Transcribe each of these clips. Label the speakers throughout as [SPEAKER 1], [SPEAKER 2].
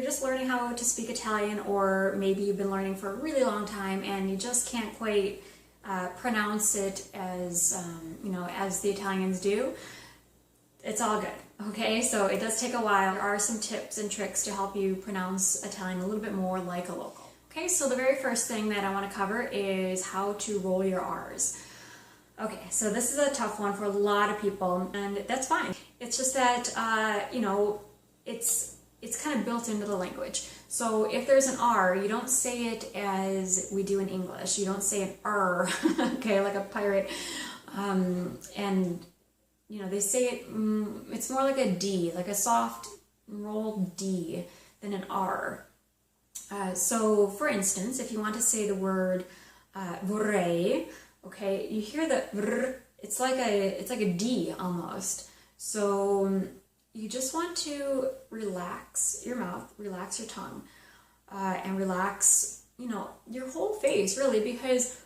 [SPEAKER 1] you're just learning how to speak Italian, or maybe you've been learning for a really long time and you just can't quite pronounce it as, as the Italians do, it's all good, okay? So it does take a while. There are some tips and tricks to help you pronounce Italian a little bit more like a local. Okay, so the very first thing that I want to cover is how to roll your R's. Okay, so this is a tough one for a lot of people, and that's fine. It's just that, it's kind of built into the language. So if there's an R, you don't say it as we do in English. You don't say an R, okay, like a pirate. They say it, it's more like a D, like a soft rolled D than an R. So for instance, if you want to say the word vorrei, okay, you hear the vrr, it's like a D almost. So you just want to relax your mouth, relax your tongue, and relax, your whole face, really, because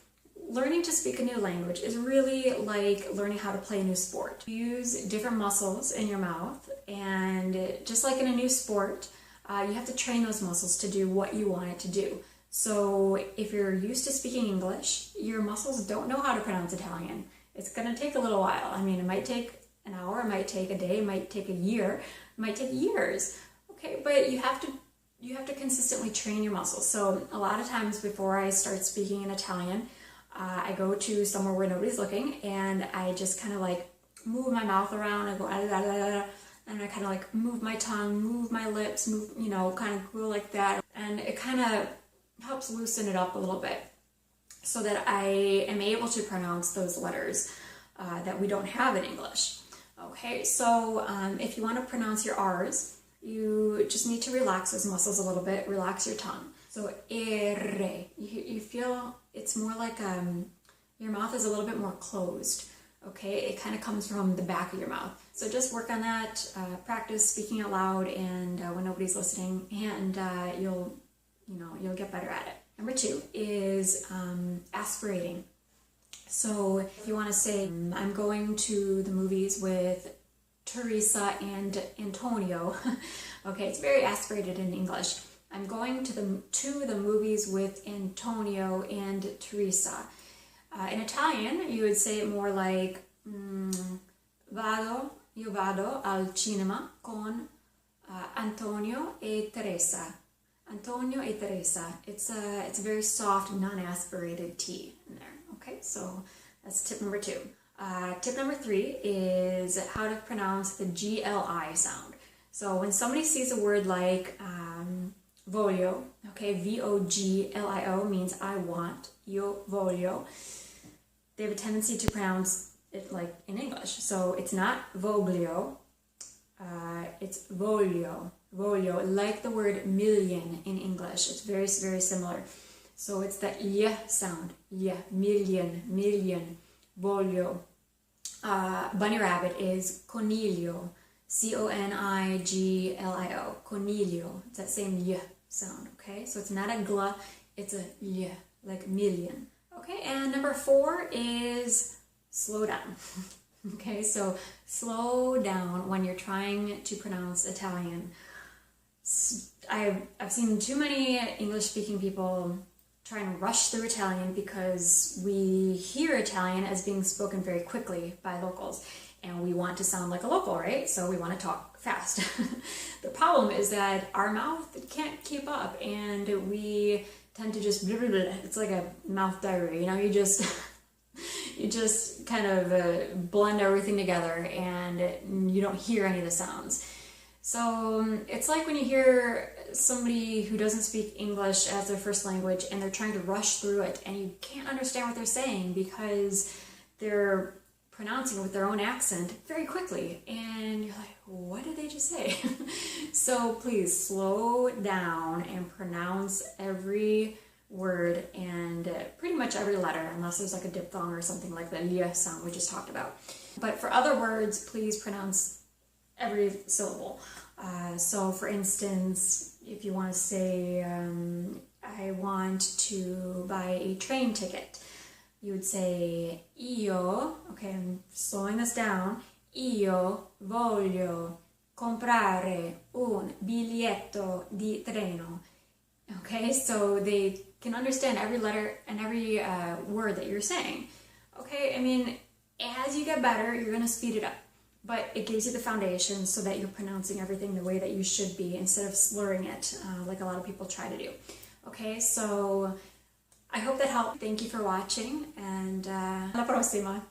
[SPEAKER 1] learning to speak a new language is really like learning how to play a new sport. You use different muscles in your mouth, and just like in a new sport, you have to train those muscles to do what you want it to do. So if you're used to speaking English, your muscles don't know how to pronounce Italian. It's going to take a little while. I mean, it might take an hour, it might take a day, it might take a year, it might take years. Okay, but you have to consistently train your muscles. So a lot of times before I start speaking in Italian, I go to somewhere where nobody's looking, and I just kind of like move my mouth around. I go and I kind of like move my tongue, move my lips, kind of go like that, and it kind of helps loosen it up a little bit so that I am able to pronounce those letters that we don't have in English. Okay, so if you want to pronounce your R's, you just need to relax those muscles a little bit, relax your tongue. So, ere, you feel it's more like your mouth is a little bit more closed, okay? It kind of comes from the back of your mouth. So just work on that, practice speaking out loud and when nobody's listening, and you'll get better at it. Number 2 is aspirating. So if you want to say, I'm going to the movies with Teresa and Antonio, okay, it's very aspirated in English. I'm going to the movies with Antonio and Teresa. In Italian, you would say it more like, io vado al cinema con Antonio e Teresa. Antonio e Teresa. It's a very soft, non-aspirated T in there. Okay, so that's tip number 2. Tip number 3 is how to pronounce the GLI sound. So when somebody sees a word like voglio, okay, VOGLIO means I want, io voglio, they have a tendency to pronounce it like in English. So it's not voglio, it's voglio, like the word million in English. It's very, very similar. So it's the y sound, million, voglio. Bunny rabbit is coniglio, CONIGLIO, coniglio. It's that same y sound, okay? So it's not a gl, it's a y, like million. Okay, and number 4 is slow down. Okay, so slow down when you're trying to pronounce Italian. I've seen too many English-speaking people try and rush through Italian because we hear Italian as being spoken very quickly by locals, and we want to sound like a local, right? So we want to talk fast. The problem is that our mouth can't keep up, and we tend to just blah, blah, blah. It's like a mouth diarrhea, you just kind of blend everything together, and you don't hear any of the sounds. So it's like when you hear somebody who doesn't speak English as their first language and they're trying to rush through it, and you can't understand what they're saying because they're pronouncing it with their own accent very quickly, and you're like, what did they just say? So please slow down and pronounce every word and pretty much every letter, unless there's like a diphthong or something like the lia sound we just talked about. But for other words, please pronounce every syllable. So for instance, if you want to say, I want to buy a train ticket, you would say io, okay, I'm slowing this down, io voglio comprare un biglietto di treno. Okay, so they can understand every letter and every word that you're saying. Okay, I mean, as you get better, you're going to speed it up. But it gives you the foundation so that you're pronouncing everything the way that you should be instead of slurring it like a lot of people try to do. Okay, so I hope that helped. Thank you for watching, and alla prossima!